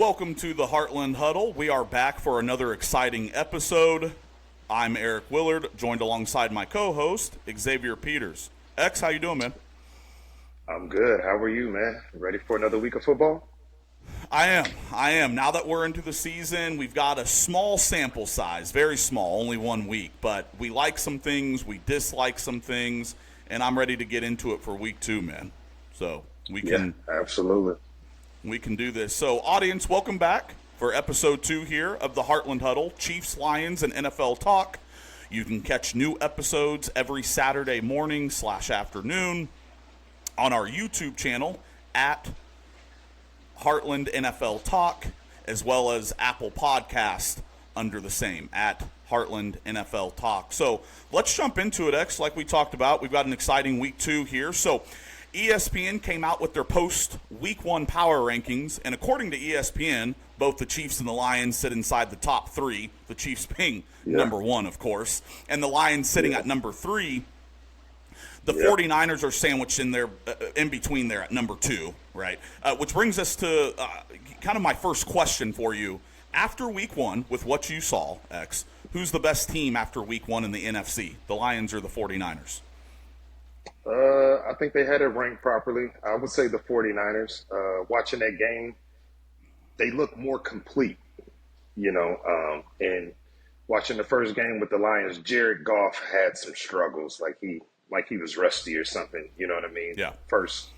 Welcome to the Heartland Huddle. We are back for another exciting episode. I'm Eric Willard, joined alongside my co-host, Xavier Peters. X, how you doing, man? I'm good. How are you, man? Ready for another week of football? I am. Now that we're into the season, we've got a small sample size, very small, only 1 week. But we like some things, we dislike some things, and I'm ready to get into it for week 2, man. So absolutely. We can do this. So, audience, welcome back for episode 2 here of the Heartland Huddle, Chiefs, Lions, and NFL Talk. You can catch new episodes every Saturday morning/afternoon on our YouTube channel at Heartland NFL Talk, as well as Apple Podcast under the same, at Heartland NFL Talk. So let's jump into it, X. Like we talked about, we've got an exciting week 2 here. So ESPN came out with their post-week 1 power rankings, and according to ESPN, both the Chiefs and the Lions sit inside the top 3, the Chiefs being number 1, of course, and the Lions sitting at number 3. The 49ers are sandwiched in there, in between there at number 2, right? Which brings us to kind of my first question for you. After week 1, with what you saw, X, who's the best team after week 1 in the NFC, the Lions or the 49ers? I think they had it ranked properly. I would say the 49ers. Watching that game, they look more complete, and watching the first game with the Lions, Jared Goff had some struggles, like he was rusty or something, you know what I mean? Yeah. First,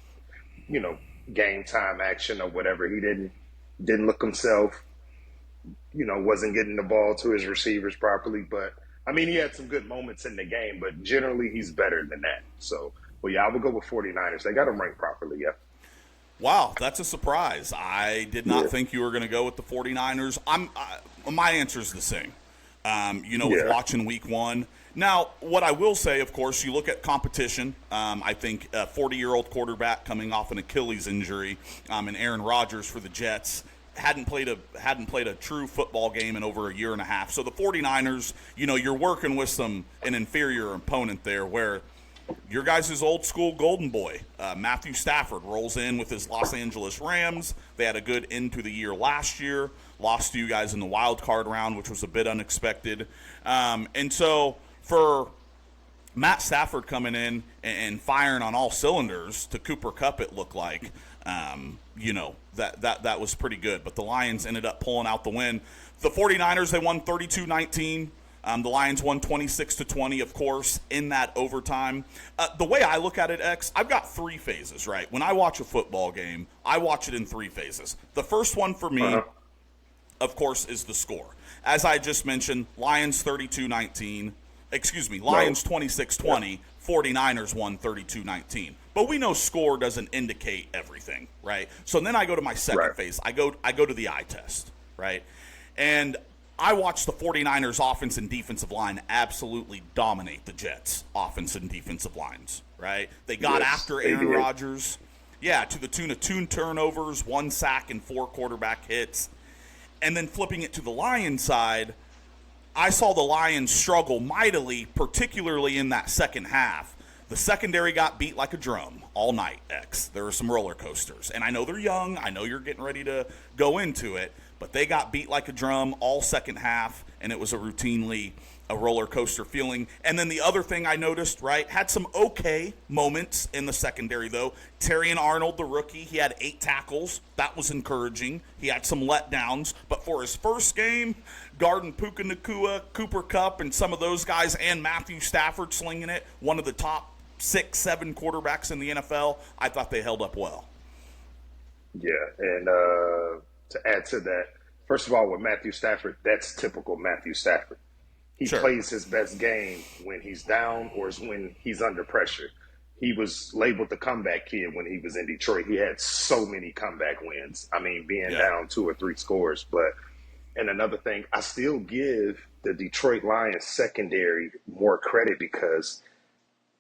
game time action or whatever. He didn't look himself, wasn't getting the ball to his receivers properly. But, I mean, he had some good moments in the game, but generally he's better than that. So, I would go with 49ers. They got him ranked properly, yeah. Wow, that's a surprise. I did not think you were going to go with the 49ers. My answer is the same. With watching week 1. Now, what I will say, of course, you look at competition. I think a 40-year-old quarterback coming off an Achilles injury, and Aaron Rodgers for the Jets hadn't played a true football game in over a year and a half. So the 49ers, you're working with an inferior opponent there where your guys' old school golden boy, Matthew Stafford, rolls in with his Los Angeles Rams. They had a good end to the year last year, lost to you guys in the wild card round, which was a bit unexpected. And so for Matt Stafford coming in and firing on all cylinders to Cooper Kupp, it looked like, that was pretty good. But the Lions ended up pulling out the win. The 49ers, they won 32-19. The Lions won 26-20, of course, in that overtime. The way I look at it, X, I've got 3 phases, right? When I watch a football game, I watch it in 3 phases. The first one for me, of course, is the score. As I just mentioned, Lions 32-19. Lions 26-20, 49ers won 32-19. But we know score doesn't indicate everything, right? So then I go to my second phase. I go to the eye test, right? And I watched the 49ers offense and defensive line absolutely dominate the Jets offense and defensive lines, right? They got after Aaron Rodgers, to the tune of 2 turnovers, 1 sack, and 4 quarterback hits. And then flipping it to the Lions side, I saw the Lions struggle mightily, particularly in that second half. The secondary got beat like a drum all night, X. There were some roller coasters. And I know they're young. I know you're getting ready to go into it. But they got beat like a drum all second half, and it was routinely a roller coaster feeling. And then the other thing I noticed, right, had some okay moments in the secondary, though. Terrion Arnold, the rookie, he had 8 tackles. That was encouraging. He had some letdowns. But for his first game, Garden Puka Nakua, Cooper Kupp, and some of those guys, and Matthew Stafford slinging it, one of the top 6-7 quarterbacks in the NFL, I thought they held up well. Yeah, and to add to that, first of all, with Matthew Stafford, that's typical Matthew Stafford. He plays his best game when he's down or when he's under pressure. He was labeled the comeback kid when he was in Detroit. He had so many comeback wins. I mean, being down 2 or 3 scores. And another thing, I still give the Detroit Lions secondary more credit because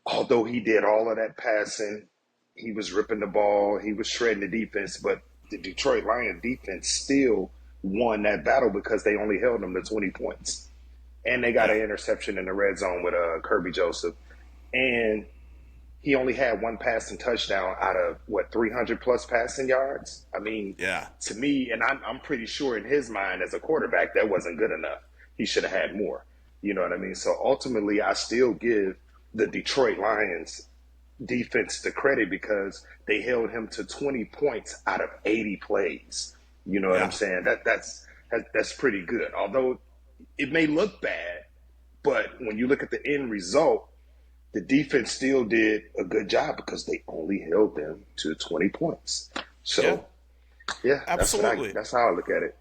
although he did all of that passing, he was ripping the ball, he was shredding the defense, but the Detroit Lions defense still won that battle because they only held them to 20 points. And they got an interception in the red zone with Kirby Joseph. And he only had one passing touchdown out of what 300 plus passing yards. I mean, Yeah. to me, and I'm pretty sure in his mind as a quarterback that wasn't good enough. He should have had more. You know what I mean? So ultimately, I still give the Detroit Lions defense the credit because they held him to 20 points out of 80 plays. You know what Yeah. I'm saying? That's pretty good. Although it may look bad, but when you look at the end result, the defense still did a good job because they only held them to 20 points. So, yeah, absolutely. That's how I look at it.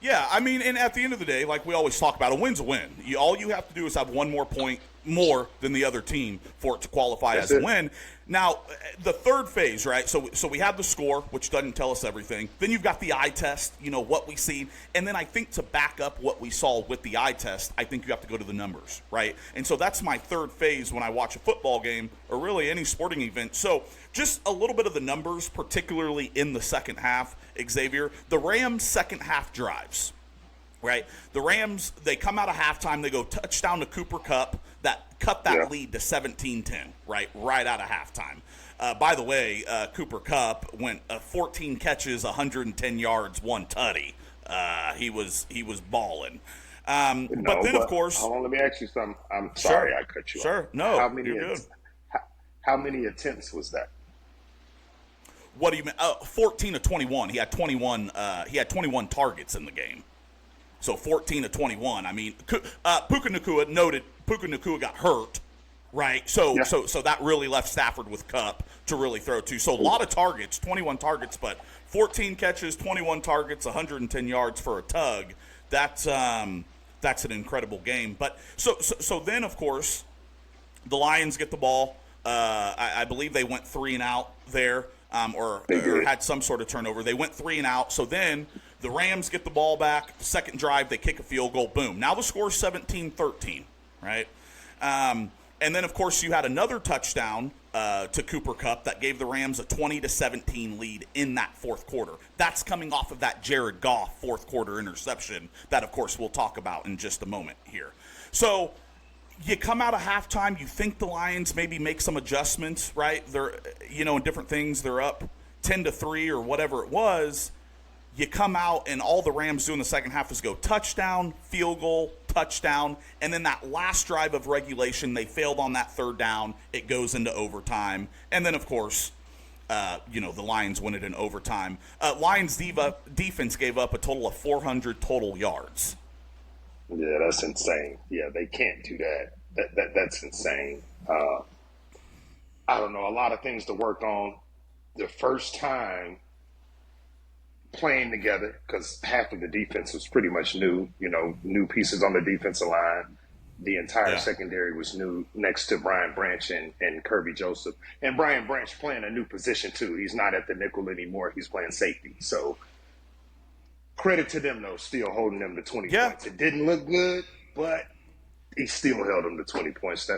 Yeah, I mean, and at the end of the day, like we always talk about, a win's a win. All you have to do is have one more point more than the other team for it to qualify as a win. Now, the third phase, right? So we have the score, which doesn't tell us everything. Then you've got the eye test, what we see. And then I think to back up what we saw with the eye test, I think you have to go to the numbers, right? And so that's my third phase when I watch a football game or really any sporting event. So just a little bit of the numbers, particularly in the second half, Xavier. The Rams' second half drives. Right, the Rams, they come out of halftime, they go touchdown to Cooper Kupp, that cut that lead to 17-10, right out of halftime. By the way, Cooper Kupp went 14 catches, 110 yards, one tutty. He was balling. But then, of course, hold on, let me ask you something. I'm sorry I cut you off. Sure, no, you're good. How many attempts was that? What do you mean? 14 to 21. He had 21. He had 21 targets in the game. So 14 to 21. I mean, Puka Nacua got hurt, right? So that really left Stafford with Kupp to really throw to. So a lot of targets, 21 targets, but 14 catches, 21 targets, 110 yards for a tug. That's an incredible game. But so then, of course, the Lions get the ball. I believe they went 3 and out there, or had some sort of turnover. They went 3 and out. So then the Rams get the ball back. The second drive, they kick a field goal. Boom. Now the score is 17-13, right? And then, of course, you had another touchdown to Cooper Kupp that gave the Rams a 20-17 lead in that fourth quarter. That's coming off of that Jared Goff fourth quarter interception that, of course, we'll talk about in just a moment here. So you come out of halftime, you think the Lions maybe make some adjustments, right? They're, in different things, they're up 10-3 or whatever it was. You come out, and all the Rams do in the second half is go touchdown, field goal, touchdown, and then that last drive of regulation, they failed on that third down. It goes into overtime. And then, of course, the Lions win it in overtime. Lions defense gave up a total of 400 total yards. Yeah, that's insane. Yeah, they can't do that. That's insane. I don't know, a lot of things to work on. The first time playing together, because half of the defense was pretty much new, new pieces on the defensive line. The entire secondary was new next to Brian Branch and Kirby Joseph. And Brian Branch playing a new position, too. He's not at the nickel anymore. He's playing safety. So credit to them, though, still holding them to 20 points. It didn't look good, but he still held them to 20 points.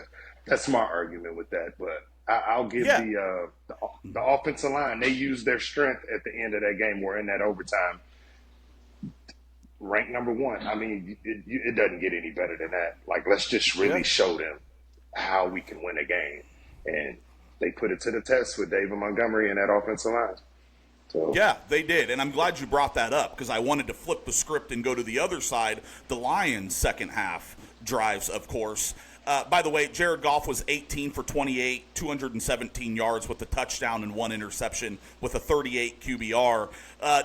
That's my argument with that. But I'll give the offensive line, they used their strength at the end of that game or in that overtime. Ranked number 1. I mean, it doesn't get any better than that. Like, let's just really show them how we can win a game. And they put it to the test with David Montgomery and that offensive line. So. Yeah, they did. And I'm glad you brought that up because I wanted to flip the script and go to the other side, the Lions' second half drives, of course. By the way, Jared Goff was 18 for 28, 217 yards with a touchdown and 1 interception with a 38 QBR.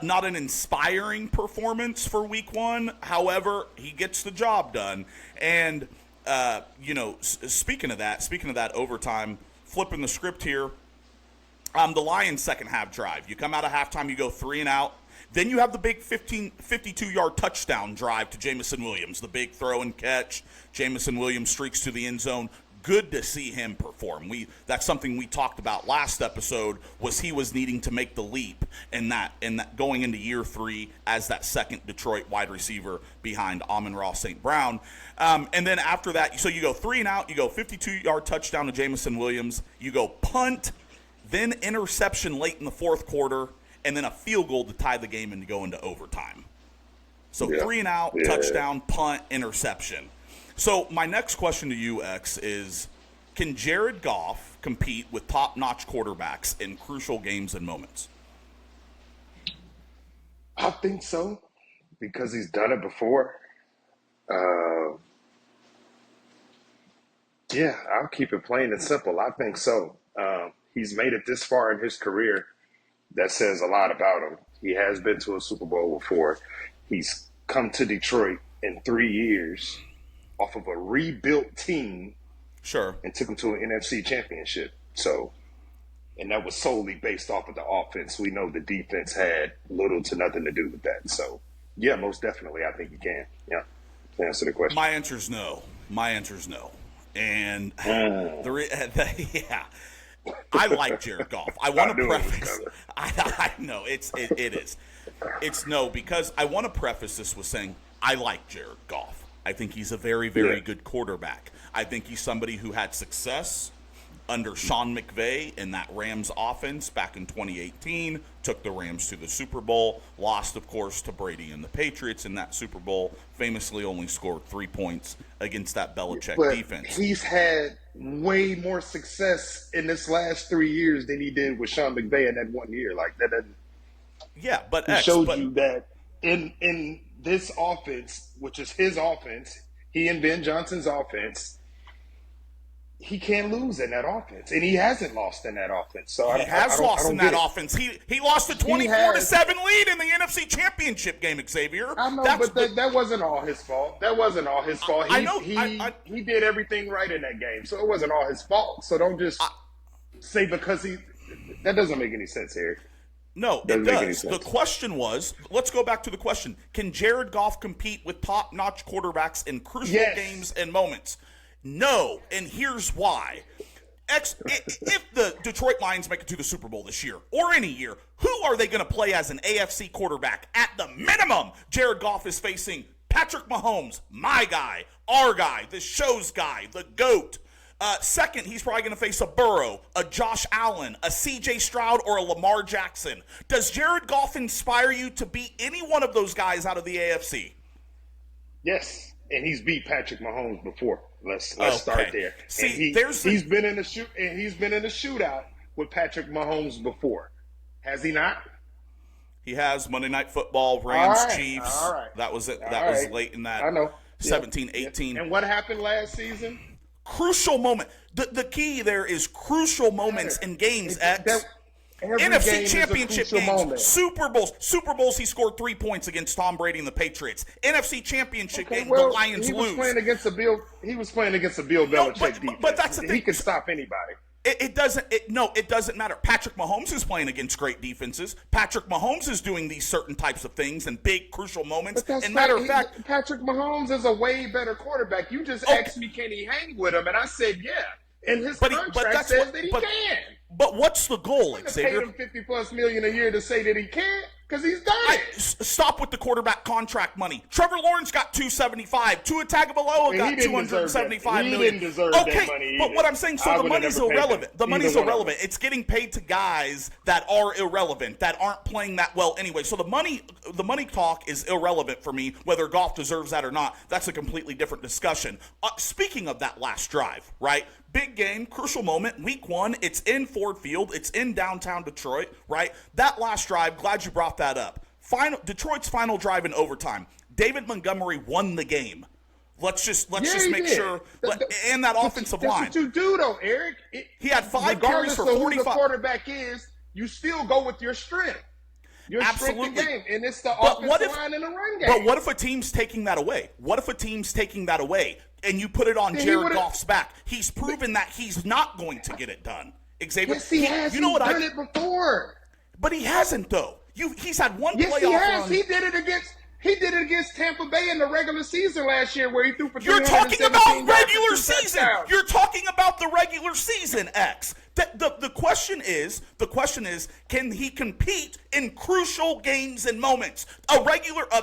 Not an inspiring performance for week 1. However, he gets the job done. And, speaking of that overtime, flipping the script here, the Lions' second half drive. You come out of halftime, you go 3 and out. Then you have the big 52-yard touchdown drive to Jamison Williams, the big throw and catch. Jamison Williams streaks to the end zone. Good to see him perform. That's something we talked about last episode, was he was needing to make the leap in that going into year 3 as that second Detroit wide receiver behind Amon-Ra St. Brown. And then after that, so you go 3 and out, you go 52-yard touchdown to Jamison Williams, you go punt, then interception late in the fourth quarter, and then a field goal to tie the game and to go into overtime. So 3 and out, touchdown, punt, interception. So my next question to you, X, is Can Jared Goff compete with top-notch quarterbacks in crucial games and moments? I think so because he's done it before. Uh, yeah, I'll keep it plain and simple. I think so. He's made it this far in his career. That says a lot about him. He has been to a Super Bowl before. He's come to Detroit in 3 years off of a rebuilt team. Sure. And took him to an NFC championship. So, and that was solely based off of the offense. We know the defense had little to nothing to do with that. So, yeah, most definitely, I think he can. Yeah, to answer the question. My answer is no. And yeah, I like Jared Goff. I want to preface. I know it is. It's no, because I want to preface this with saying I like Jared Goff. I think he's a very, very good quarterback. I think he's somebody who had success under Sean McVay in that Rams offense back in 2018, took the Rams to the Super Bowl, lost, of course, to Brady and the Patriots in that Super Bowl, famously only scored 3 points against that Belichick defense. He's had way more success in this last 3 years than he did with Sean McVay in that 1 year. Like that doesn't. Yeah, but he showed you that in this offense, which is his offense, he and Ben Johnson's offense, he can't lose in that offense, and he hasn't lost in that offense. So he has lost in that offense. He lost a 24-7 lead in the NFC Championship game, Xavier. I know, but that wasn't all his fault. That wasn't all his fault. I know. He did everything right in that game, so it wasn't all his fault. So don't just say because that doesn't make any sense here. No, it does. The question was, let's go back to the question. Can Jared Goff compete with top-notch quarterbacks in crucial games and moments? No, and here's why. If the Detroit Lions make it to the Super Bowl this year, or any year, who are they going to play as an AFC quarterback? At the minimum, Jared Goff is facing Patrick Mahomes, my guy, our guy, the show's guy, the GOAT. Second, he's probably going to face a Burrow, a Josh Allen, a C.J. Stroud, or a Lamar Jackson. Does Jared Goff inspire you to beat any one of those guys out of the AFC? Yes, and he's beat Patrick Mahomes before. Let's start there. See, he's been in a shootout with Patrick Mahomes before. Has he not? He has. Monday Night Football, Rams, Chiefs. All right. That was it. That was late in that. I know. 17-18. And what happened last season? Crucial moment. The key there is crucial moments in games, X. NFC Championship games, moment. Super Bowls, he scored 3 points against Tom Brady and the Patriots. NFC Championship game, the Lions lose. He was playing against the Bill Belichick defense. But that's the thing. He could stop anybody. It doesn't matter. Patrick Mahomes is playing against great defenses. Patrick Mahomes is doing these certain types of things in big, crucial moments. And matter of fact, Patrick Mahomes is a way better quarterback. You just asked me, can he hang with him? And I said, yeah. And his contract says that he can. But what's the goal, Xavier? Paid him $50+ million a year to say that he can't, because he's done it. Stop with the quarterback contract money. Trevor Lawrence got $275. Tua Tagovailoa got $275 million. He didn't deserve that money either. But what I'm saying, the money's irrelevant. The money's irrelevant. It's getting paid to guys that are irrelevant, that aren't playing that well anyway. So the money talk is irrelevant for me, whether Goff deserves that or not. That's a completely different discussion. Speaking of that last drive, right? Big game, crucial moment, week 1. It's in Ford Field. It's in downtown Detroit, right? That last drive, glad you brought that up. Detroit's final drive in overtime. David Montgomery won the game. Let's just make sure. And that offensive line. That's what you do, though, Eric. He had 5 carries for 45. Regardless of who the quarterback is, you still go with your strength. Your strength in game, and it's the offensive line in the run game. But what if a team's taking that away? And you put it on Jared Goff's back? He's proven that he's not going to get it done. Xavier, yes, he has. You know what? He's done it before. But he hasn't, though. He's had one playoff run. Yes, he has. He did it against Tampa Bay in the regular season last year, where he threw for 317 You're talking about regular season. Touchdowns. You're talking about the regular season, X. The question is, can he compete in crucial games and moments? A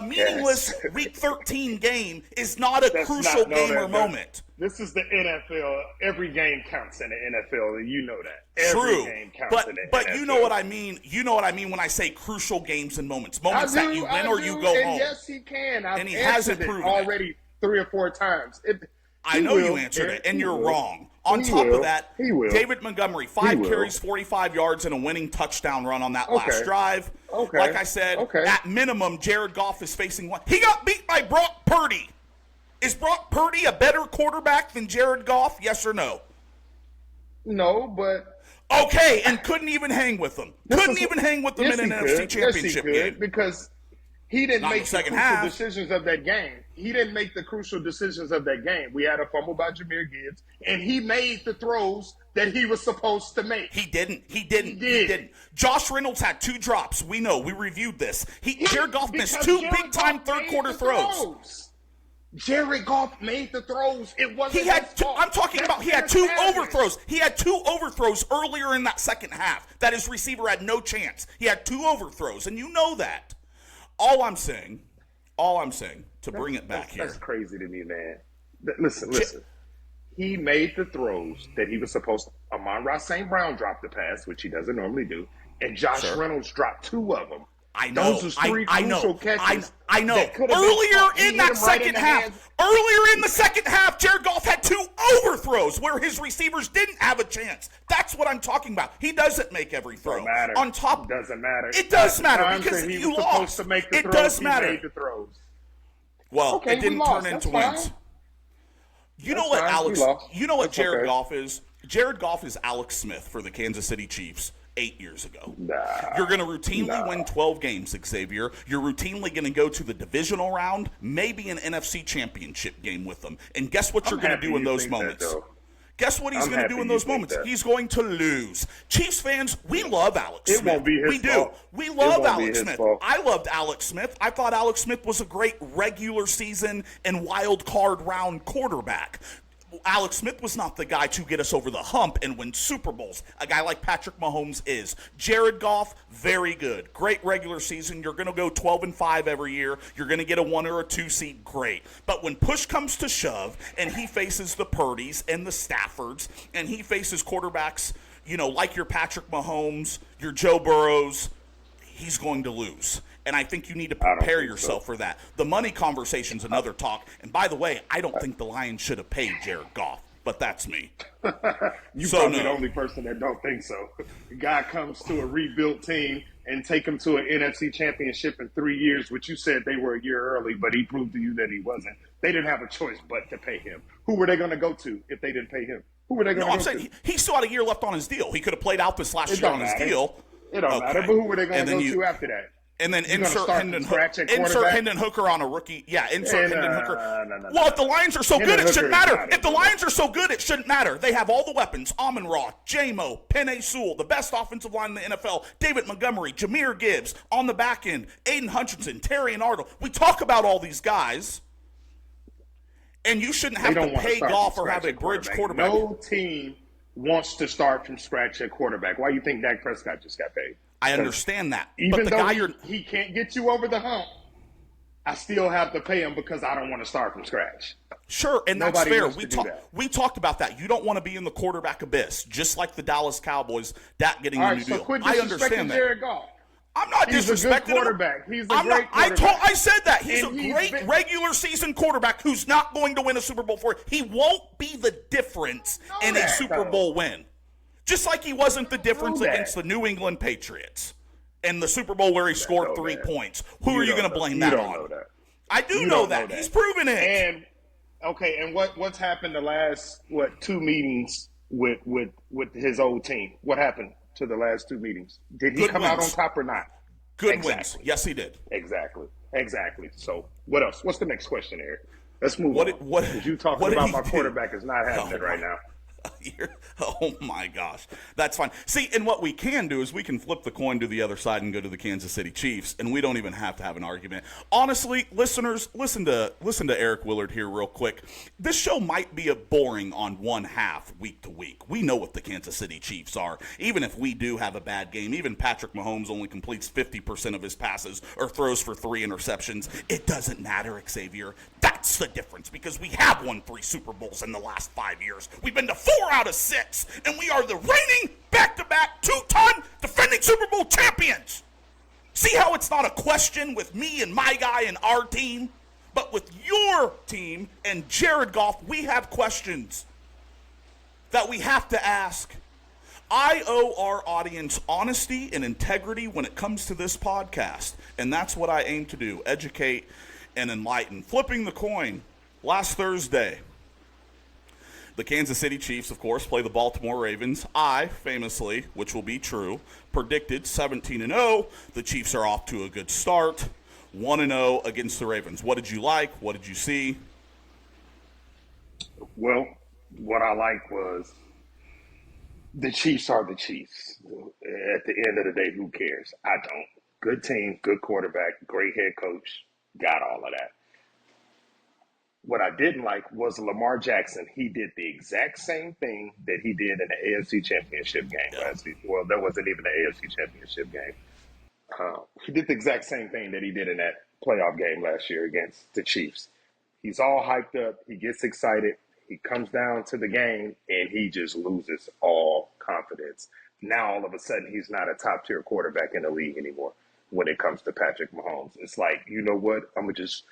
meaningless Week 13 game is not a crucial game or moment. This is the NFL. Every game counts in the NFL, and you know that. True, Every game counts in the NFL. But you know what I mean. You know what I mean when I say crucial games and moments. Moments that you win or you go home. Yes, he can. He hasn't proven already 3 or 4 times. I know you answered it, and you're wrong. On top of that, he will. David Montgomery, 5 carries, 45 yards, and a winning touchdown run on that last drive. Okay. Like I said, at minimum, Jared Goff is facing one. He got beat by Brock Purdy. Is Brock Purdy a better quarterback than Jared Goff? Yes or no? No, but... Okay, and couldn't even hang with them. Couldn't even hang with them in an NFC Championship game. Because he didn't make the crucial decisions of that game. He didn't make the crucial decisions of that game. We had a fumble by Jahmyr Gibbs, and he made the throws that he was supposed to make. He didn't. Josh Reynolds had 2 drops. We know. We reviewed this. Jared Goff missed 2 big-time third-quarter throws. Jared Goff made the throws. It wasn't he had. I'm talking about. He had 2 overthrows. He had 2 overthrows earlier in that second half that his receiver had no chance. He had 2 overthrows, and you know that. All I'm saying, to bring it back here. That's crazy to me, man. Listen. He made the throws that he was supposed to. Amon-Ra St. Brown dropped the pass, which he doesn't normally do, and Josh Reynolds dropped 2 of them. I know. Those are 3 crucial catches. I know. Earlier in the second half, Jared Goff had 2 overthrows where his receivers didn't have a chance. That's what I'm talking about. He doesn't make every throw. On top, doesn't matter. It does matter because you lost. It does matter. Made the throws. Well, it didn't turn into wins. You know what, Alex? You know what Jared Goff is? Jared Goff is Alex Smith for the Kansas City Chiefs 8 years ago. You're going to routinely win 12 games, Xavier. You're routinely going to go to the divisional round, maybe an NFC championship game with them. And guess what you're going to do in those moments? Guess what he's going to do in those moments? He's going to lose. Chiefs fans, we love Alex Smith. It won't be his fault. We love Alex Smith. I loved Alex Smith. I thought Alex Smith was a great regular season and wild card round quarterback. Alex Smith was not the guy to get us over the hump and win Super Bowls. A guy like Patrick Mahomes is. Jared Goff, very good. Great regular season. You're going to go 12-5 every year. You're going to get a 1 or a 2 seed. Great. But when push comes to shove and he faces the Purdys and the Staffords and he faces quarterbacks, like your Patrick Mahomes, your Joe Burrows, he's going to lose. And I think you need to prepare yourself for that. The money conversation's another talk. And by the way, I don't think the Lions should have paid Jared Goff, but that's me. You're probably the only person that don't think so. The guy comes to a rebuilt team and take him to an NFC championship in 3 years, which you said they were a year early, but he proved to you that he wasn't. They didn't have a choice but to pay him. Who were they going to go to if they didn't pay him? Who were they going to go to? I'm saying he still had a year left on his deal. He could have played out this last year on his deal. It don't matter, but who were they going to go to after that? And then insert Hendon Hooker on a rookie. Yeah, insert Hendon Hooker. Well, if the Lions are so good, it shouldn't matter. If the Lions are so good, it shouldn't matter. They have all the weapons. Amon-Ra, J-Mo, Penei Sewell, the best offensive line in the NFL, David Montgomery, Jahmyr Gibbs, on the back end, Aiden Hutchinson, Terry and Arnold. We talk about all these guys, and you shouldn't have to pay Goff or have a bridge quarterback. No team wants to start from scratch at quarterback. Why do you think Dak Prescott just got paid? I understand that. Even though he can't get you over the hump, I still have to pay him because I don't want to start from scratch. Sure, and that's fair. We talked about that. You don't want to be in the quarterback abyss, just like the Dallas Cowboys, Dak getting a new deal. I understand that. Jared Goff. I'm not disrespecting quarterback. He's a great quarterback. I said that. He's a great regular season quarterback who's not going to win a Super Bowl for it. He won't be the difference in a Super Bowl win. Just like he wasn't the difference against the New England Patriots and the Super Bowl where he scored 3 points. Who are you going to blame that on? I do know that. He's proven it. And what's happened the last 2 meetings with his old team? What happened to the last 2 meetings? Did he come out on top or not? Good wins. Yes, he did. Exactly. So what else? What's the next question, Eric? Let's move on. Because you talking about my quarterback is not happening right now. Oh my gosh, that's fine. See, and what we can do is we can flip the coin to the other side and go to the Kansas City Chiefs, and we don't even have to have an argument. Honestly, listeners, listen to Eric Willard here real quick. This show might be a boring on one half week to week. We know what the Kansas City Chiefs are. Even if we do have a bad game, even Patrick Mahomes only completes 50% of his passes or throws for 3 interceptions. It doesn't matter, Xavier. That's the difference because we have won 3 Super Bowls in the last 5 years. We've been to 4 out of 6, and we are the reigning back-to-back 2-time defending Super Bowl champions. See how it's not a question with me and my guy and our team, but with your team and Jared Goff, we have questions. that we have to ask. I owe our audience honesty and integrity when it comes to this podcast, and that's what I aim to do, educate and enlighten. Flipping the coin, last Thursday, the Kansas City Chiefs, of course, play the Baltimore Ravens. I, famously, which will be true, predicted 17-0. The Chiefs are off to a good start, 1-0 against the Ravens. What did you like? What did you see? Well, what I like was the Chiefs are the Chiefs. At the end of the day, who cares? I don't. Good team, good quarterback, great head coach, got all of that. What I didn't like was Lamar Jackson. He did the exact same thing that he did in the AFC Championship game last season. Well, that wasn't even the AFC Championship game. He did the exact same thing that he did in that playoff game last year against the Chiefs. He's all hyped up. He gets excited. He comes down to the game, and he just loses all confidence. Now, all of a sudden, he's not a top-tier quarterback in the league anymore when it comes to Patrick Mahomes. It's like, you know what? I'm going to just,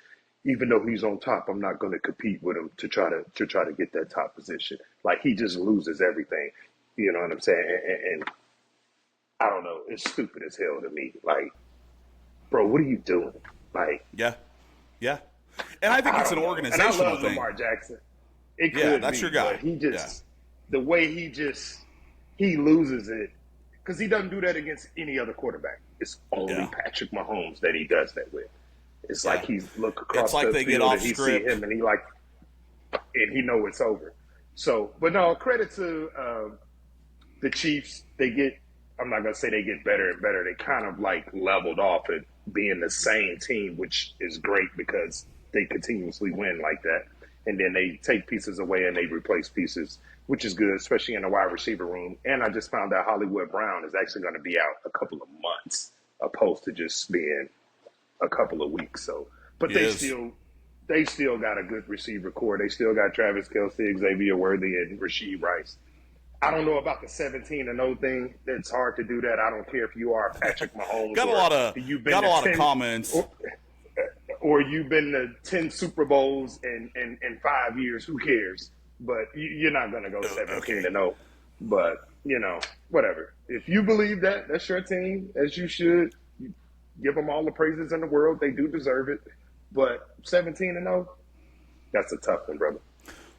even though he's on top, I'm not going to compete with him to try to get that top position. Like, he just loses everything. You know what I'm saying? And I don't know. It's stupid as hell to me. Like, bro, what are you doing? Like, yeah. And I think it's an organizational thing. And I love Lamar Jackson. It could that's be, your guy. But he just, the way he loses it, because he doesn't do that against any other quarterback. It's only Patrick Mahomes that he does that with. It's like he's look across the field and he see him and he know it's over. So, but no, credit to the Chiefs. They get, I'm not going to say they get better and better. They kind of like leveled off at being the same team, which is great because they continuously win like that. And then they take pieces away and they replace pieces, which is good, especially in the wide receiver room. And I just found out Hollywood Brown is actually going to be out a couple of months, opposed to just being a couple of weeks. So, but they still got a good receiver core. They still got Travis Kelce, Xavier Worthy, and Rasheed Rice. I don't know about the 17-0 thing. It's hard to do that. I don't care if you are Patrick Mahomes. got a lot of comments. Or you've been to 10 Super Bowls in 5 years. Who cares? But you're not going to go 17-0. But, you know, whatever. If you believe that, that's your team, as you should. You give them all the praises in the world. They do deserve it. But 17-0, that's a tough one, brother.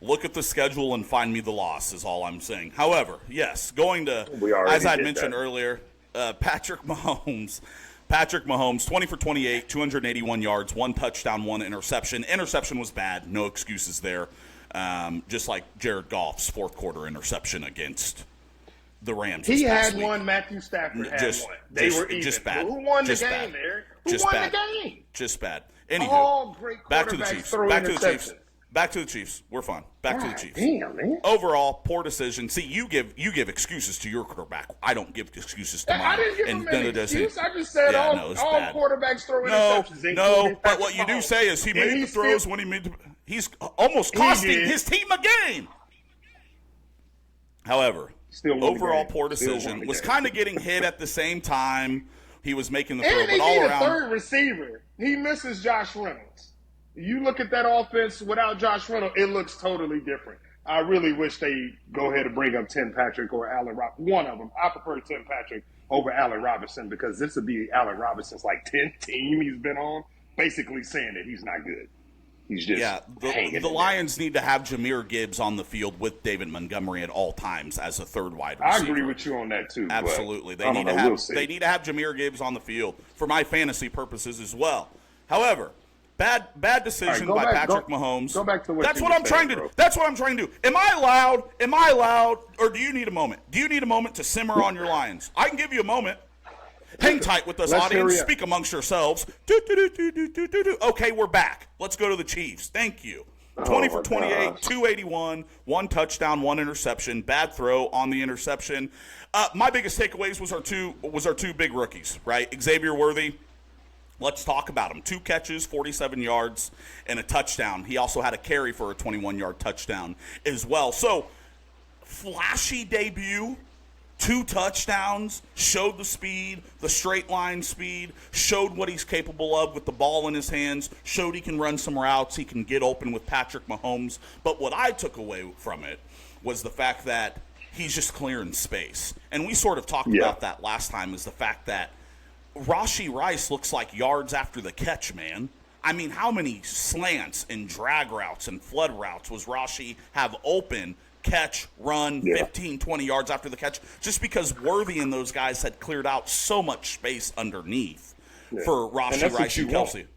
Look at the schedule and find me the loss is all I'm saying. However, yes, going to, as I mentioned earlier, Patrick Mahomes, 20 for 28, 281 yards, 1 touchdown, 1 interception. Interception was bad. No excuses there. Just like Jared Goff's fourth quarter interception against the Rams. He had one. Matthew Stafford had one. They were even. Just bad. Who won the game there? Who won the game? Just bad. Anywho, all great quarterbacks back to the Chiefs. Back to the Chiefs. We're fine. Back to the Chiefs. Damn, man. Overall, poor decision. See, you give excuses to your quarterback. I don't give excuses to mine. I didn't give him any excuse. I just said all quarterbacks throw interceptions. No, but what you do say is he made the throws when he made the – he's almost costing his team a game. However, overall poor decision. Was kind of getting hit at the same time. He was making the throw, but all around. And he third receiver. He misses Josh Reynolds. You look at that offense without Josh Reynolds, it looks totally different. I really wish they go ahead and bring up Tim Patrick or Allen Robinson. One of them. I prefer Tim Patrick over Allen Robinson because this would be Allen Robinson's like 10th team he's been on, basically saying that he's not good. He's just the Lions need to have Jahmyr Gibbs on the field with David Montgomery at all times as a third wide receiver. I agree with you on that too. Absolutely, they need to have Jahmyr Gibbs on the field for my fantasy purposes as well. However, bad decision by Patrick Mahomes. Go back to what That's what I'm trying to do. That's what I'm trying to do. Am I loud? Am I loud? Or do you need a moment? Do you need a moment to simmer on your Lions? I can give you a moment. Hang tight with us, audience. Speak amongst yourselves. Okay, we're back. Let's go to the Chiefs. Thank you. 20 for 28, 281, 1 touchdown, 1 interception. Bad throw on the interception. My biggest takeaways was our two big rookies, right? Xavier Worthy. Let's talk about him. 2 catches, 47 yards, and a touchdown. He also had a carry for a 21-yard touchdown as well. So, flashy debut. 2 touchdowns, showed the speed, the straight line speed, showed what he's capable of with the ball in his hands, showed he can run some routes, he can get open with Patrick Mahomes. But what I took away from it was the fact that he's just clearing space. And we sort of talked about that last time, is the fact that Rashee Rice looks like yards after the catch, man. I mean, how many slants and drag routes and flood routes was Rashee have open, catch, run, 15, 20 yards after the catch, just because Worthy and those guys had cleared out so much space underneath for Rashee Rice and Kelsey. Want.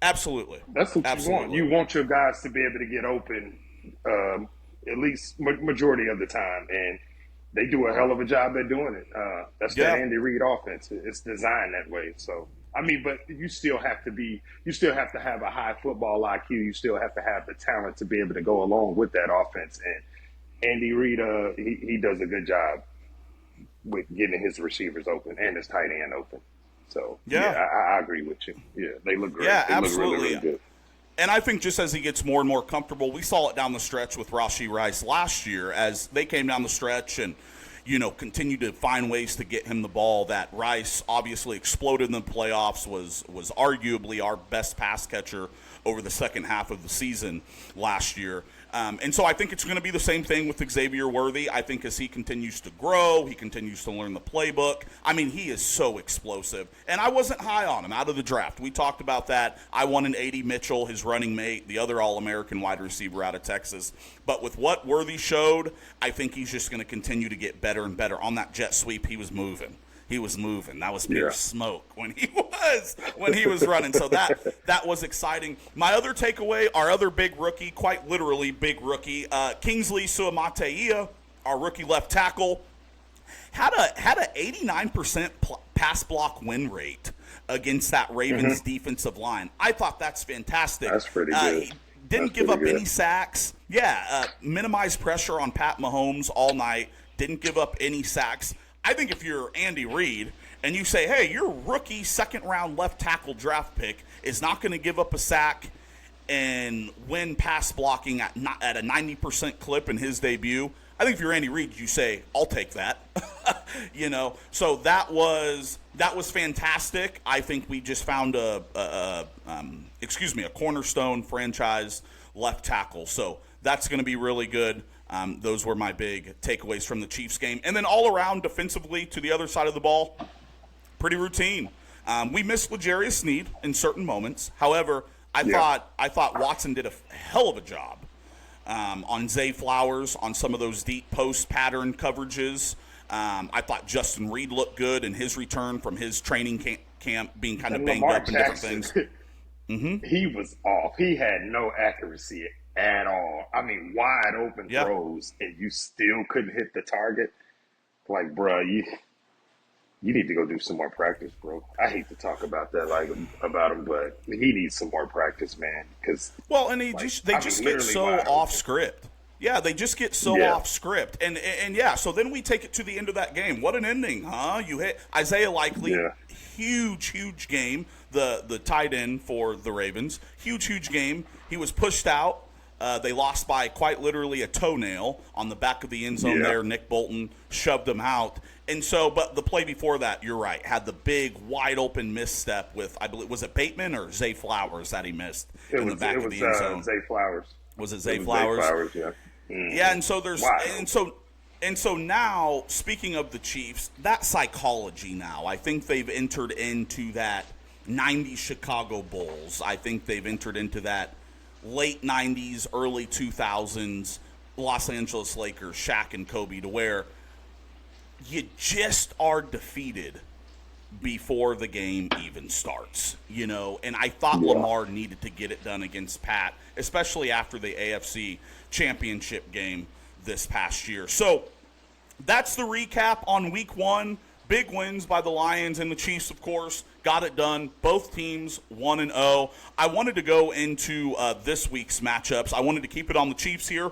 Absolutely. That's what you want. You want your guys to be able to get open at least majority of the time, and they do a hell of a job at doing it. That's the Andy Reid offense. It's designed that way. So, I mean, but you still have to have a high football IQ. You still have to have the talent to be able to go along with that offense. And Andy Reid, he does a good job with getting his receivers open and his tight end open. So, I agree with you. Yeah, they look great. Yeah, they absolutely. Look really, really good. And I think just as he gets more and more comfortable, we saw it down the stretch with Rashee Rice last year as they came down the stretch and, continued to find ways to get him the ball. That Rice obviously exploded in the playoffs, was arguably our best pass catcher over the second half of the season last year. And so I think it's going to be the same thing with Xavier Worthy. I think as he continues to grow, he continues to learn the playbook. I mean, he is so explosive. And I wasn't high on him out of the draft. We talked about that. I wanted A.D. Mitchell, his running mate, the other All-American wide receiver out of Texas. But with what Worthy showed, I think he's just going to continue to get better and better. On that jet sweep, he was moving. He was moving. That was pure smoke when he was running. So that was exciting. My other takeaway, our other big rookie, quite literally big rookie, Kingsley Suamataia, our rookie left tackle, had a 89% pass block win rate against that Ravens defensive line. I thought that's fantastic. That's pretty good. He didn't give up any sacks. Minimized pressure on Pat Mahomes all night. Didn't give up any sacks. I think if you're Andy Reid and you say, hey, your rookie second-round left tackle draft pick is not going to give up a sack and win pass blocking at a 90% clip in his debut, I think if you're Andy Reid, you say, I'll take that. So that was fantastic. I think we just found a cornerstone franchise left tackle. So that's going to be really good. Those were my big takeaways from the Chiefs game. And then all around defensively to the other side of the ball, pretty routine. We missed L'Jarius Sneed in certain moments. However, I thought Watson did a hell of a job on Zay Flowers on some of those deep post pattern coverages. I thought Justin Reed looked good in his return from his training camp being kind of banged up and different things. He was off. He had no accuracy at all. I mean, wide open throws, and you still couldn't hit the target. Like, bro, you need to go do some more practice, bro. I hate to talk about that, about him, but he needs some more practice, man. And they just get so off script. Yeah, they just get so off script, and so then we take it to the end of that game. What an ending, huh? You hit Isaiah Likely, huge game. The tight end for the Ravens, huge game. He was pushed out. They lost by quite literally a toenail on the back of the end zone there. Nick Bolton shoved him out. And so, but the play before that, you're right, had the big wide open misstep with, I believe, was it Bateman or Zay Flowers that he missed in the back of the end zone? Zay Flowers. Was it Zay Flowers? Zay Flowers, yeah. Yeah, and so there's, and so now, speaking of the Chiefs, that psychology now, I think they've entered into that 90s Chicago Bulls. I think they've entered into that late 90s, early 2000s Los Angeles Lakers, Shaq and Kobe, to where you just are defeated before the game even starts, and I thought Lamar needed to get it done against Pat, especially after the AFC Championship game this past year. So that's the recap on week one. Big wins by the Lions and the Chiefs, of course. Got it done. Both teams 1-0. I wanted to go into this week's matchups. I wanted to keep it on the Chiefs here.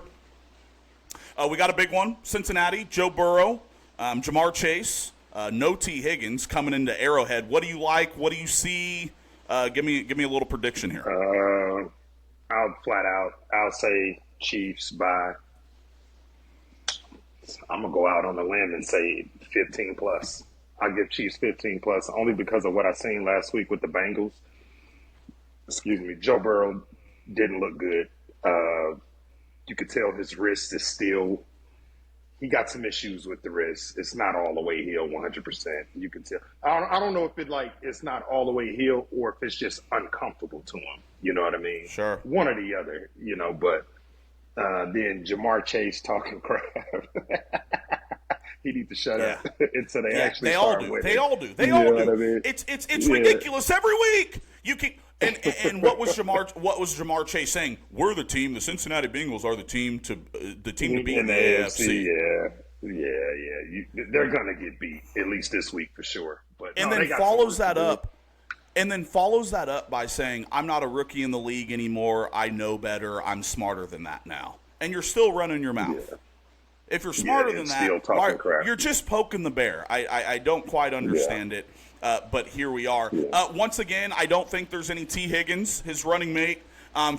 We got a big one. Cincinnati, Joe Burrow, Jamar Chase, no T. Higgins coming into Arrowhead. What do you like? What do you see? Give me a little prediction here. I'll say Chiefs by, I'm going to go out on a limb and say 15 plus. I'll give Chiefs 15 plus only because of what I seen last week with the Bengals. Joe Burrow didn't look good. You could tell his wrist is still he got some issues with the wrist. It's not all the way healed 100%. You can tell. I don't know if it's not all the way healed or if it's just uncomfortable to him. You know what I mean? Sure. One or the other, but then Jamar Chase talking crap. He needs to shut up until they actually start winning. They all do. They all do. I mean? It's ridiculous every week. You keep and what was Jamar Chase saying? We're the team. The Cincinnati Bengals are the team to beat in the AFC. They're gonna get beat at least this week for sure. But then follows that up. And then follows that up by saying, I'm not a rookie in the league anymore. I know better. I'm smarter than that now. And you're still running your mouth. Yeah. If you're smarter than that, you're just poking the bear. I don't quite understand it, but here we are. Yeah. Once again, I don't think there's any T. Higgins, his running mate,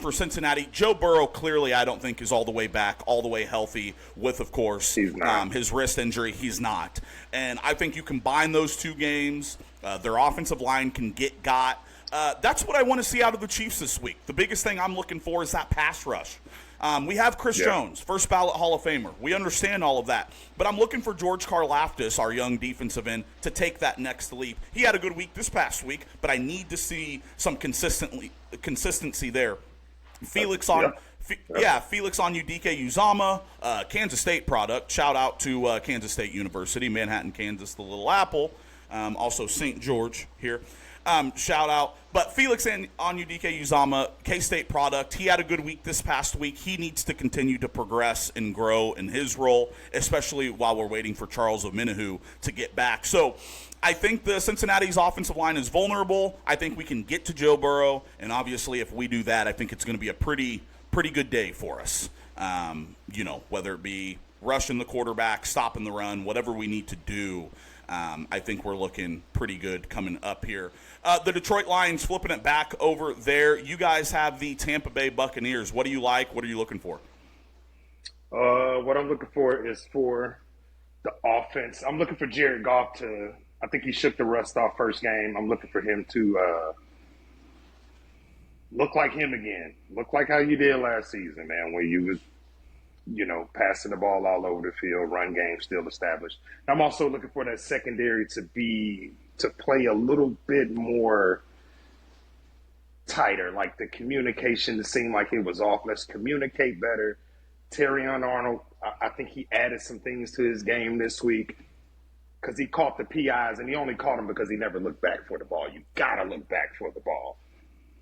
for Cincinnati. Joe Burrow, clearly, I don't think is all the way back, all the way healthy with, of course, his wrist injury. He's not. And I think you combine those two games. Their offensive line can get got. That's what I want to see out of the Chiefs this week. The biggest thing I'm looking for is that pass rush. We have Chris Jones, first ballot Hall of Famer. We understand all of that. But I'm looking for George Karlaftis, our young defensive end, to take that next leap. He had a good week this past week, but I need to see some consistency there. Felix on Udike Uzama, Kansas State product. Shout out to Kansas State University, Manhattan, Kansas, the Little Apple. Also St. George here. Shout out. But Felix on Udike Uzama, K-State product. He had a good week this past week. He needs to continue to progress and grow in his role, especially while we're waiting for Charles Omenihu to get back. So I think the Cincinnati's offensive line is vulnerable. I think we can get to Joe Burrow, and obviously if we do that, I think it's going to be a pretty good day for us. Whether it be rushing the quarterback, stopping the run, whatever we need to do. I think we're looking pretty good coming up here. The Detroit Lions flipping it back over there. You guys have the Tampa Bay Buccaneers. What do you like? What are you looking for? What I'm looking for is for the offense. I'm looking for Jared Goff I think he shook the rust off first game. I'm looking for him to look like him again. Look like how you did last season, man, where you was passing the ball all over the field, run game still established. I'm also looking for that secondary to play a little bit more tighter, like the communication to seem like it was off. Let's communicate better. Terrion Arnold, I think he added some things to his game this week because he caught the PIs, and he only caught them because he never looked back for the ball. You got to look back for the ball.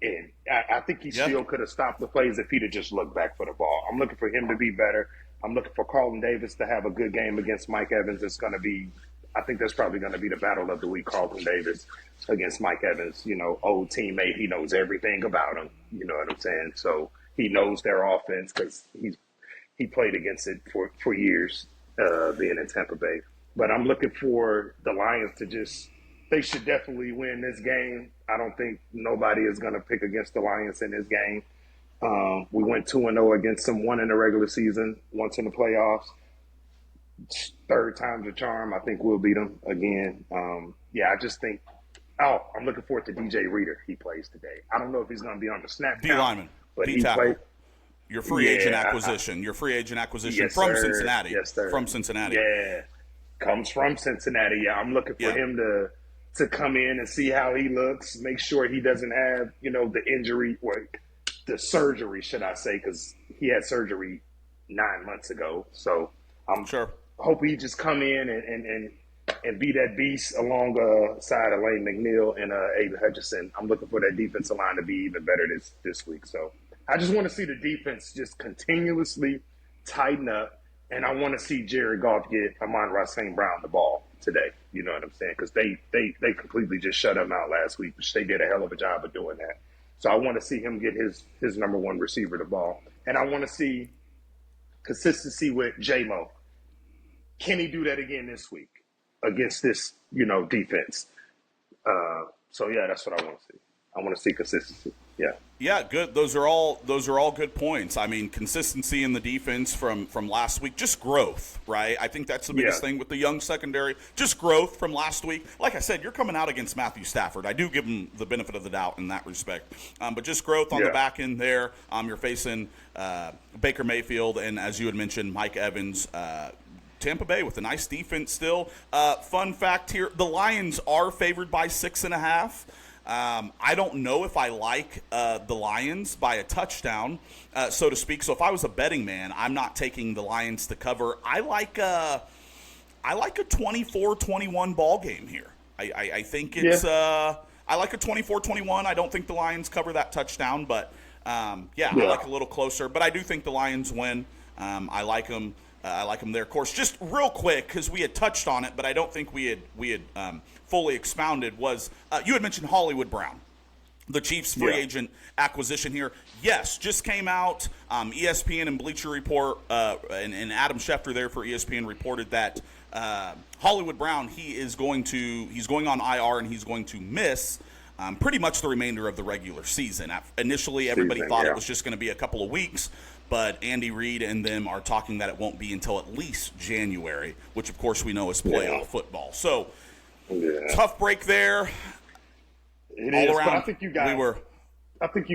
And I think he still could have stopped the plays if he'd have just looked back for the ball. I'm looking for him to be better. I'm looking for Carlton Davis to have a good game against Mike Evans. I think that's probably going to be the battle of the week, Carlton Davis against Mike Evans. Old teammate. He knows everything about him. You know what I'm saying? So he knows their offense because he played against it for years being in Tampa Bay. But I'm looking for the Lions they should definitely win this game. I don't think nobody is going to pick against the Lions in this game. We went 2-0 against them, one in the regular season, once in the playoffs. Third time's a charm. I think we'll beat them again. I just think I'm looking forward to DJ Reader. He plays today. I don't know if he's going to be on the snap count. D-lineman. But he played. Your free agent acquisition. Your free agent acquisition from Cincinnati. Yes, sir. From Cincinnati. Yeah. Comes from Cincinnati. Yeah, I'm looking for him to come in and see how he looks, make sure he doesn't have, the injury or the surgery, should I say, because he had surgery 9 months ago. So I'm hope he just come in and be that beast alongside of Lane McNeil and Aiden Hutchinson. I'm looking for that defensive line to be even better this week. So I just want to see the defense just continuously tighten up, and I want to see Jared Goff get Amon-Ra St. Brown the ball today. You know what I'm saying? Because they completely just shut him out last week, which they did a hell of a job of doing that. So I want to see him get his number one receiver the ball. And I want to see consistency with J-Mo. Can he do that again this week against this, defense? That's what I want to see. I want to see consistency. Yeah. Yeah, good. Those are all good points. I mean, consistency in the defense from last week, just growth, right? I think that's the biggest thing with the young secondary, just growth from last week. Like I said, you're coming out against Matthew Stafford. I do give him the benefit of the doubt in that respect. But just growth on the back end there. You're facing Baker Mayfield and, as you had mentioned, Mike Evans. Tampa Bay with a nice defense still. Fun fact here, the Lions are favored by 6.5. I don't know if I like the Lions by a touchdown, so to speak. So if I was a betting man, I'm not taking the Lions to cover. I like a 24-21 ball game here. I think it's I like a 24-21. I don't think the Lions cover that touchdown, but I like a little closer. But I do think the Lions win. I like them. I like them there. Of course, just real quick, because we had touched on it, but I don't think we had fully expounded, was you had mentioned Hollywood Brown, the Chiefs free agent acquisition here. Yes, just came out. ESPN and Bleacher Report and Adam Schefter there for ESPN reported that Hollywood Brown, he's going on IR and he's going to miss pretty much the remainder of the regular season. Initially, everybody thought it was just going to be a couple of weeks, but Andy Reid and them are talking that it won't be until at least January, which of course we know is playoff football. So tough break there. It is, but I think you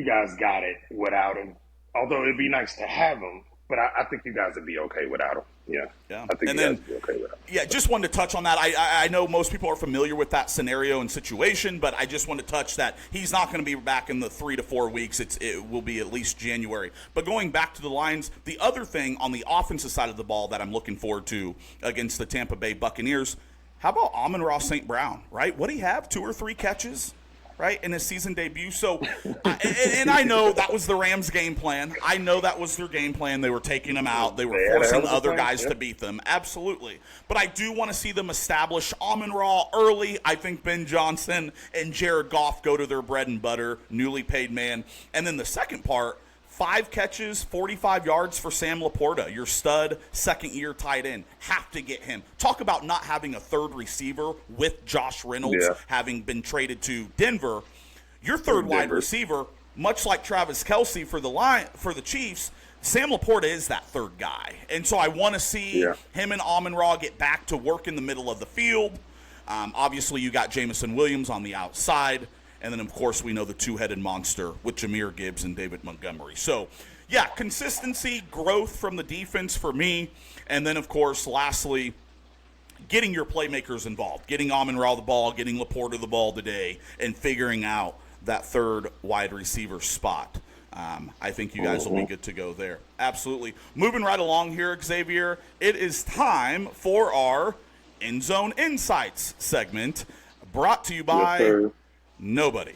guys got it without him. Although it'd be nice to have him, but I think you guys would be okay without him. Yeah. I think you guys would be okay without him. Yeah, just wanted to touch on that. I know most people are familiar with that scenario and situation, but I just want to touch that he's not going to be back in the 3 to 4 weeks. It will be at least January. But going back to the Lions, the other thing on the offensive side of the ball that I'm looking forward to against the Tampa Bay Buccaneers, how about Amon-Ra St. Brown, right? What do he have, 2 or 3 catches? Right, in his season debut. So, and I know that was the Rams' game plan. I know that was their game plan. They were taking him out. They were forcing other guys to beat them. Absolutely. But I do want to see them establish Amon-Ra early. I think Ben Johnson and Jared Goff go to their bread and butter, newly paid man. And then the second part, 5 catches, 45 yards for Sam Laporta, your stud second-year tight end. Have to get him. Talk about not having a third receiver with Josh Reynolds having been traded to Denver. Your third wide receiver, much like Travis Kelce for the Chiefs, Sam Laporta is that third guy. And so I want to see him and Amon-Ra get back to work in the middle of the field. Obviously, you got Jamison Williams on the outside. And then, of course, we know the two-headed monster with Jahmyr Gibbs and David Montgomery. So, consistency, growth from the defense for me. And then, of course, lastly, getting your playmakers involved, getting Amon-Ra the ball, getting Laporta the ball today, and figuring out that third wide receiver spot. I think you guys will be good to go there. Absolutely. Moving right along here, Xavier, it is time for our End Zone Insights segment, brought to you by nobody.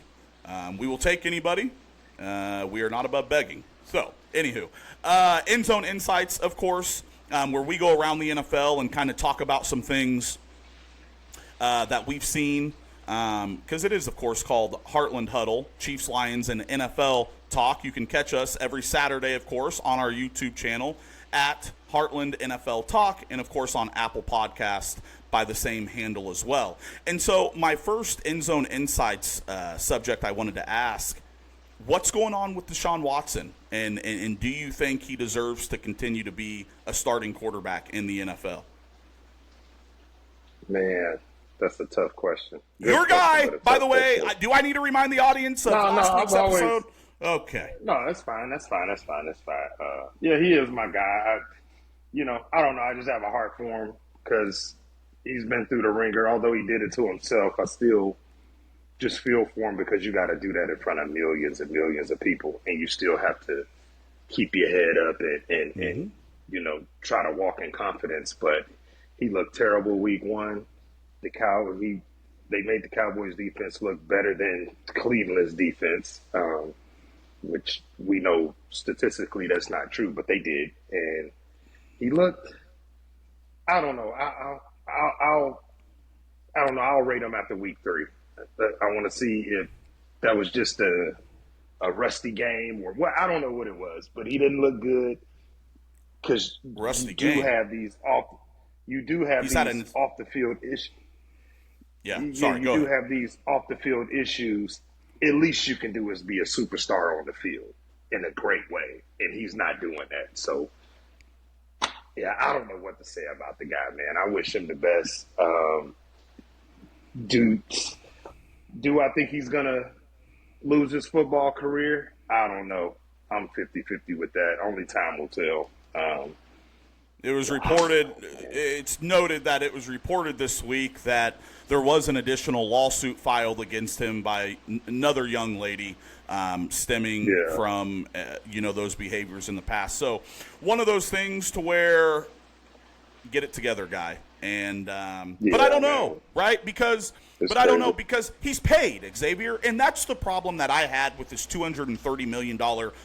We will take anybody. We are not above begging. So, anywho, End Zone Insights, of course, where we go around the NFL and kind of talk about some things that we've seen, because it is, of course, called Heartland Huddle, Chiefs, Lions, and NFL Talk. You can catch us every Saturday, of course, on our YouTube channel at Heartland NFL Talk, and, of course, on Apple Podcast by the same handle as well. And so my first End Zone Insights subject I wanted to ask, what's going on with Deshaun Watson? And do you think he deserves to continue to be a starting quarterback in the NFL? Man, that's a tough question. Your guy, by the way, do I need to remind the audience of last week's episode? Okay. No, that's fine. Yeah, he is my guy. I don't know. I just have a heart for him because he's been through the ringer. Although he did it to himself, I still just feel for him because you got to do that in front of millions and millions of people, and you still have to keep your head up and try to walk in confidence. But he looked terrible week 1. They made the Cowboys defense look better than Cleveland's defense, which we know statistically that's not true, but they did. And he looked, I don't know. I don't know. I'll rate him after week 3. I want to see if that was just a rusty game or what. I don't know what it was, but he didn't look good because you do have these off the field issues. Yeah, you go do ahead. have these off the field issues. At least you can do is be a superstar on the field in a great way, and he's not doing that. So, yeah, I don't know what to say about the guy, man. I wish him the best. Do I think he's gonna lose his football career? I don't know. I'm 50-50 with that. Only time will tell. It was reported, it's noted that it was reported this week that there was an additional lawsuit filed against him by another young lady stemming from, those behaviors in the past. So one of those things to where get it together, guy. And but I don't know, right? Because I don't know because he's paid, Xavier, and that's the problem that I had with this $230 million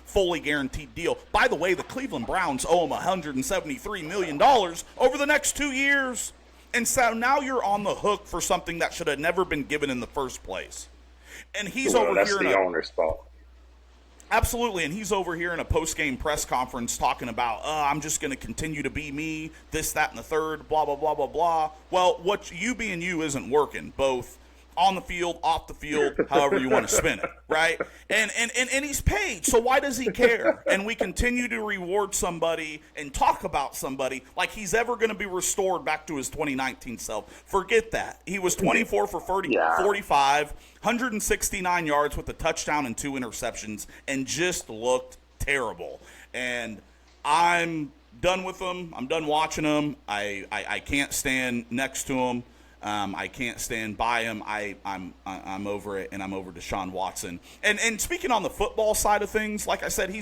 fully guaranteed deal. By the way, the Cleveland Browns owe him $173 million over the next 2 years. And so now you're on the hook for something that should have never been given in the first place. And he's over that's here. That's the owner's fault. Absolutely, and he's over here in a post-game press conference talking about, I'm just going to continue to be me, this, that, and the third, blah, blah, blah, blah, blah. Well, what you being you isn't working, both on the field, off the field, however you want to spin it, right? And he's paid, so why does he care? And we continue to reward somebody and talk about somebody like he's ever going to be restored back to his 2019 self. Forget that. He was 24 for 45, 169 yards with a touchdown and 2 interceptions, and just looked terrible. And I'm done with him. I'm done watching him. I can't stand next to him. I can't stand by him. I'm over it, and I'm over Deshaun Watson. And speaking on the football side of things, like I said,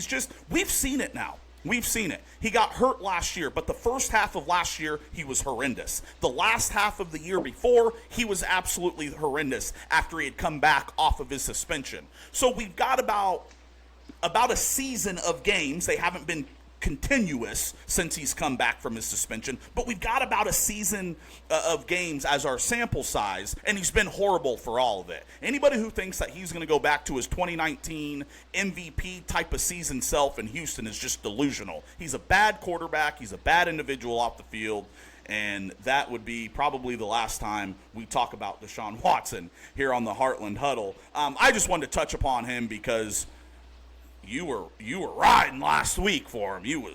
we've seen it now. We've seen it. He got hurt last year, but the first half of last year, he was horrendous. The last half of the year before, he was absolutely horrendous after he had come back off of his suspension. So we've got about a season of games. They haven't been continuous since he's come back from his suspension, but we've got about a season of games as our sample size, and he's been horrible for all of it. Anybody who thinks that he's going to go back to his 2019 MVP type of season self in Houston is just delusional. He's a bad quarterback. He's a bad individual off the field, and that would be probably the last time we talk about Deshaun Watson here on the Heartland Huddle. I just wanted to touch upon him because you were riding last week for him. You was,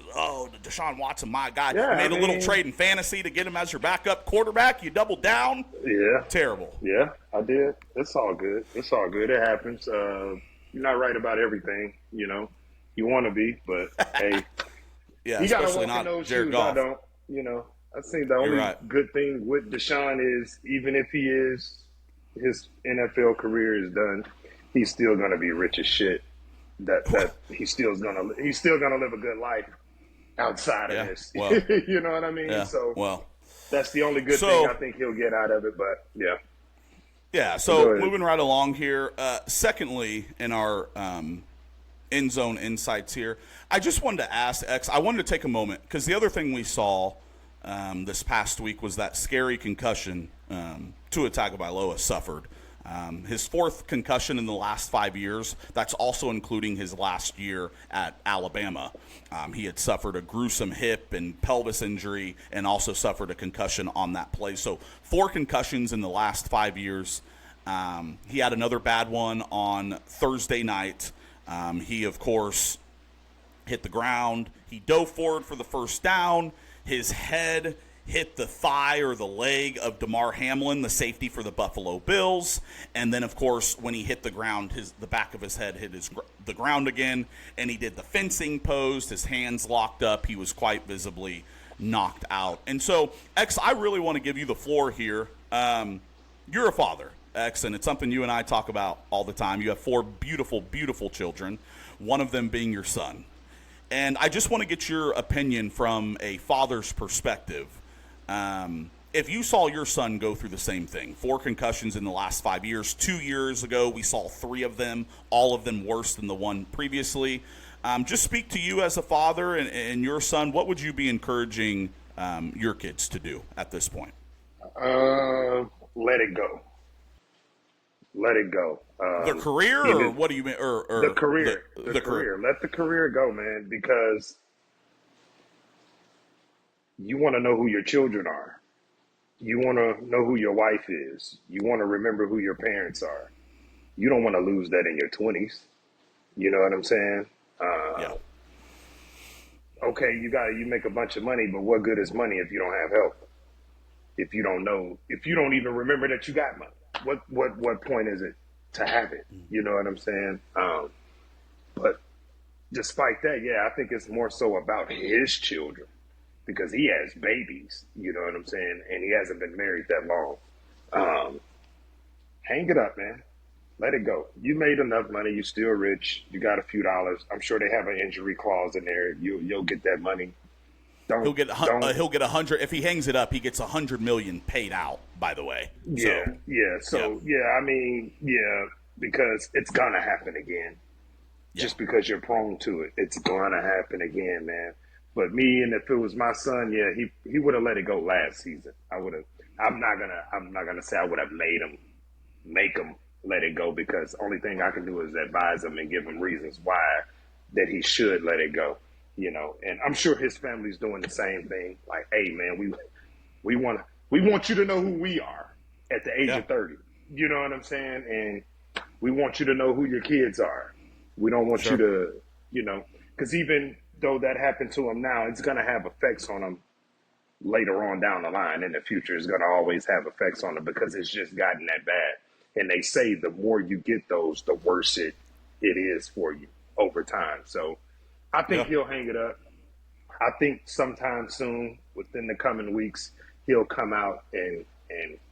Deshaun Watson, my guy. Yeah, you made a little trade in fantasy to get him as your backup quarterback. You doubled down. Yeah. Terrible. Yeah, I did. It's all good. It's all good. It happens. You're not right about everything, you know. You want to be, but hey. Yeah, you especially gotta walk not in those Jared shoes. Goff. I don't, I think the only good thing with Deshaun is even if his NFL career is done, he's still going to be rich as shit. That he's still gonna live a good life outside of this. Well, you know what I mean? Yeah, so that's the only good thing I think he'll get out of it. But yeah. Yeah. So moving right along here. Secondly, in our end zone insights here, I just wanted to ask X. I wanted to take a moment because the other thing we saw this past week was that scary concussion Tua Tagovailoa suffered. His fourth concussion in the last 5 years. That's also including his last year at Alabama. He had suffered a gruesome hip and pelvis injury and also suffered a concussion on that play. So 4 concussions in the last 5 years. He had another bad one on Thursday night. He, of course, hit the ground. He dove forward for the first down. His head hit the thigh or the leg of Damar Hamlin, the safety for the Buffalo Bills. And then, of course, when he hit the ground, the back of his head hit the ground again, and he did the fencing pose. His hands locked up. He was quite visibly knocked out. And so, X, I really want to give you the floor here. You're a father, X, and it's something you and I talk about all the time. You have 4 beautiful, beautiful children, one of them being your son. And I just want to get your opinion from a father's perspective. If you saw your son go through the same thing, 4 concussions in the last 5 years, 2 years ago we saw 3 of them, all of them worse than the one previously. Just speak to you as a father and your son. What would you be encouraging your kids to do at this point? Let it go. Let it go. The career, or what do you mean? Or the career. The career. Let the career go, man, because you want to know who your children are. You want to know who your wife is. You want to remember who your parents are. You don't want to lose that in your 20s. You know what I'm saying? Yeah. Okay, you make a bunch of money, but what good is money if you don't have help? If you don't even remember that you got money, what point is it to have it? You know what I'm saying? But despite that, yeah, I think it's more so about his children because he has babies. You know what I'm saying? And he hasn't been married that long. Hang it up, man. Let it go. You made enough money. You're still rich. You got a few dollars. I'm sure they have an injury clause in there. You'll get that money. He'll get 100 if he hangs it up. He gets 100 million paid out. By the way. Yeah, so, yeah. So I mean, yeah, because it's gonna happen again. Yeah. Just because you're prone to it, it's gonna happen again, man. But me, and if it was my son, yeah, he would have let it go last season. I would have. I'm not gonna say I would have make him let it go, because the only thing I can do is advise him and give him reasons why that he should let it go. You know, and I'm sure his family's doing the same thing. Like, hey, man, we want you to know who we are at the age of 30. You know what I'm saying? And we want you to know who your kids are. We don't want you to, you know, because even though that happened to him now, it's going to have effects on him later on down the line in the future. It's going to always have effects on him because it's just gotten that bad. And they say the more you get those, the worse it is for you over time. So I think he'll hang it up. I think sometime soon, within the coming weeks, he'll come out and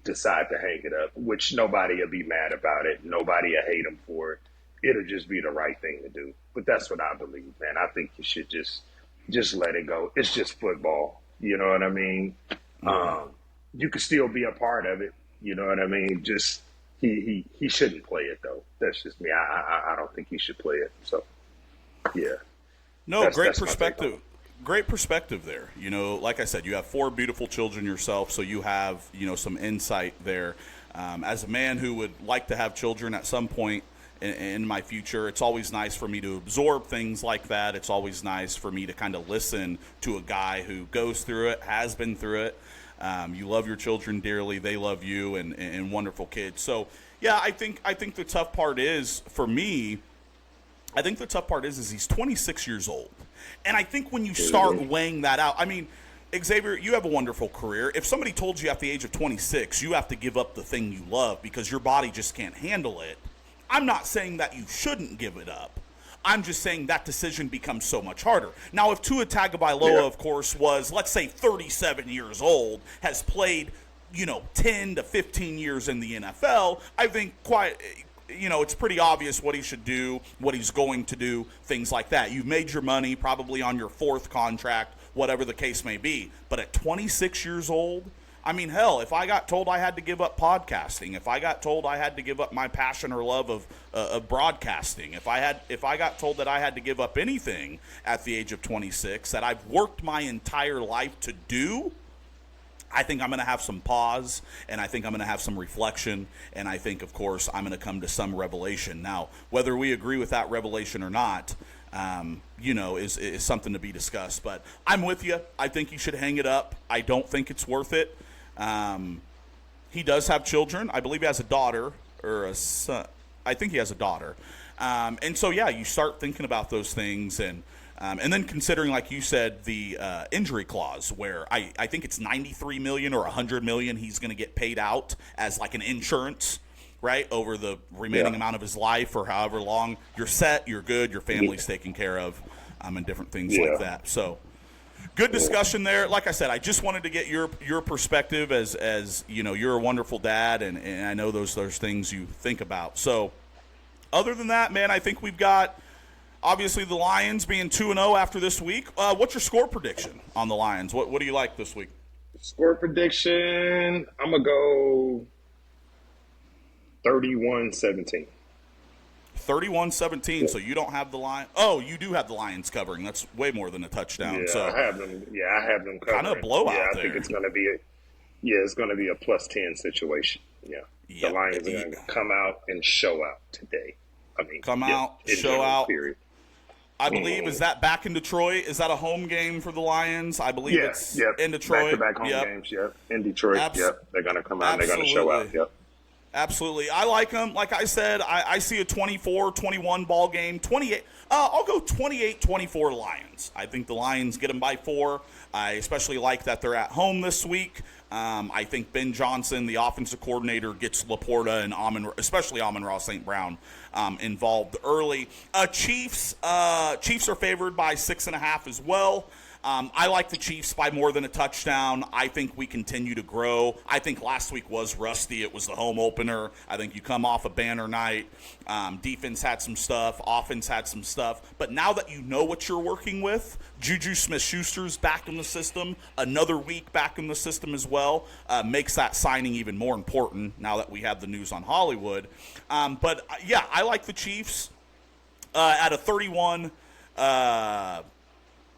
decide to hang it up, which nobody will be mad about it. Nobody will hate him for it. It'll just be the right thing to do. But that's what I believe, man. I think you should just let it go. It's just football. You know what I mean? You could still be a part of it. You know what I mean? Just he shouldn't play it, though. That's just me. I don't think he should play it. So, yeah. No, great perspective. Great perspective there. You know, like I said, you have 4 beautiful children yourself, so you have, you know, some insight there. As a man who would like to have children at some point in my future, it's always nice for me to absorb things like that. It's always nice for me to kind of listen to a guy who goes through it, has been through it. You love your children dearly. They love you, and wonderful kids. So, yeah, I think the tough part is, for me, I think the tough part is he's 26 years old. And I think when you start weighing that out, I mean, Xavier, you have a wonderful career. If somebody told you at the age of 26 you have to give up the thing you love because your body just can't handle it, I'm not saying that you shouldn't give it up. I'm just saying that decision becomes so much harder. Now, if Tua Tagovailoa, of course, was, let's say, 37 years old, has played, 10 to 15 years in the NFL, I think it's pretty obvious what he should do, what he's going to do, things like that. You've made your money probably on your 4th contract, whatever the case may be. But at 26 years old, I mean, hell, if I got told I had to give up podcasting, if I got told I had to give up my passion or love of broadcasting, if I got told that I had to give up anything at the age of 26 that I've worked my entire life to do, I think I'm going to have some pause, and I think I'm going to have some reflection, and I think, of course, I'm going to come to some revelation. Now, whether we agree with that revelation or not, is something to be discussed. But I'm with you. I think you should hang it up. I don't think it's worth it. He does have children. I believe he has a daughter or a son. I think he has a daughter. And so, yeah, you start thinking about those things, and then considering, like you said, the injury clause, where I think it's $93 million or $100 million he's going to get paid out as like an insurance, right, over the remaining amount of his life, or however long you're set, you're good, your family's taken care of, and different things like that. So, good discussion there. Like I said, I just wanted to get your perspective as you're a wonderful dad, and I know those things you think about. So, other than that, man, I think we've got. Obviously, the Lions being 2-0 after this week. What's your score prediction on the Lions? What do you like this week? Score prediction, I'm going to go 31-17. 31-17, so you don't have the Lions. Oh, you do have the Lions covering. That's way more than a touchdown. Yeah, so I have them covering. Kind of a blowout there. I think it's going to be it's going to be a +10 situation. Yeah. The Lions are going to come out and show out today. I mean, come out, show out. Period. I believe, is that back in Detroit? Is that a home game for the Lions? I believe it's in Detroit. Back-to-back home games, in Detroit, They're going to come out and they're going to show out, Absolutely. I like them. Like I said, I see a 24-21 ball game. 28. I'll go 28-24 Lions. I think the Lions get them by 4. I especially like that they're at home this week. I think Ben Johnson, the offensive coordinator, gets Laporta and especially Amon-Ra St. Brown involved early. Chiefs are favored by 6.5 as well. I like the Chiefs by more than a touchdown. I think we continue to grow. I think last week was rusty. It was the home opener. I think you come off a banner night. Defense had some stuff. Offense had some stuff. But now that you know what you're working with, Juju Smith-Schuster's back in the system. Another week back in the system as well. Makes that signing even more important now that we have the news on Hollywood. But I like the Chiefs at a 31.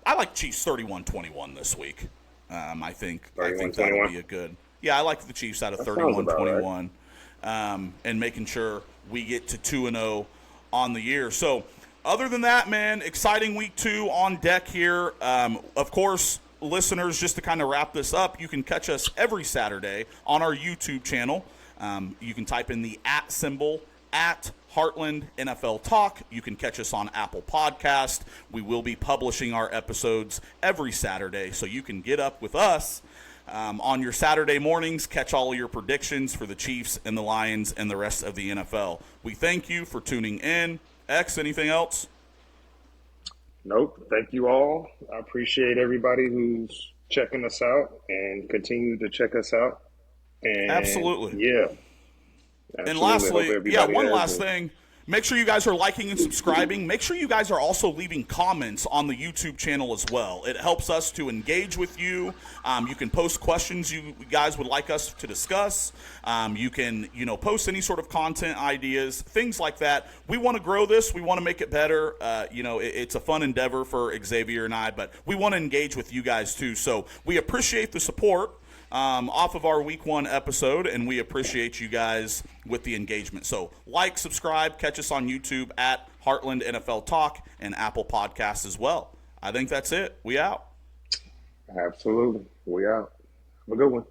I like Chiefs 31-21 this week. I think that'll be a good. Yeah, I like the Chiefs out of 31-21, right. And making sure we get to 2-0 on the year. So, other than that, man, exciting week 2 on deck here. Of course, listeners, just to kind of wrap this up, you can catch us every Saturday on our YouTube channel. You can type in the @ symbol at Heartland NFL Talk. You can catch us on Apple Podcast. We will be publishing our episodes every Saturday, so you can get up with us on your Saturday mornings, catch all of your predictions for the Chiefs and the Lions and the rest of the NFL. We thank you for tuning in. X, anything else? Nope. Thank you all. I appreciate everybody who's checking us out and continue to check us out. And absolutely. Yeah. Absolutely. And lastly, one last thing. Make sure you guys are liking and subscribing. Make sure you guys are also leaving comments on the YouTube channel as well. It helps us to engage with you. You can post questions you guys would like us to discuss. You can, post any sort of content ideas, things like that. We want to grow this. We want to make it better. It's a fun endeavor for Xavier and I, but we want to engage with you guys too. So we appreciate the support off of our week 1 episode, and we appreciate you guys with the engagement. So like, subscribe, catch us on YouTube at Heartland NFL Talk and Apple Podcasts as well. I think that's it. We out. Absolutely. We out. Have a good one.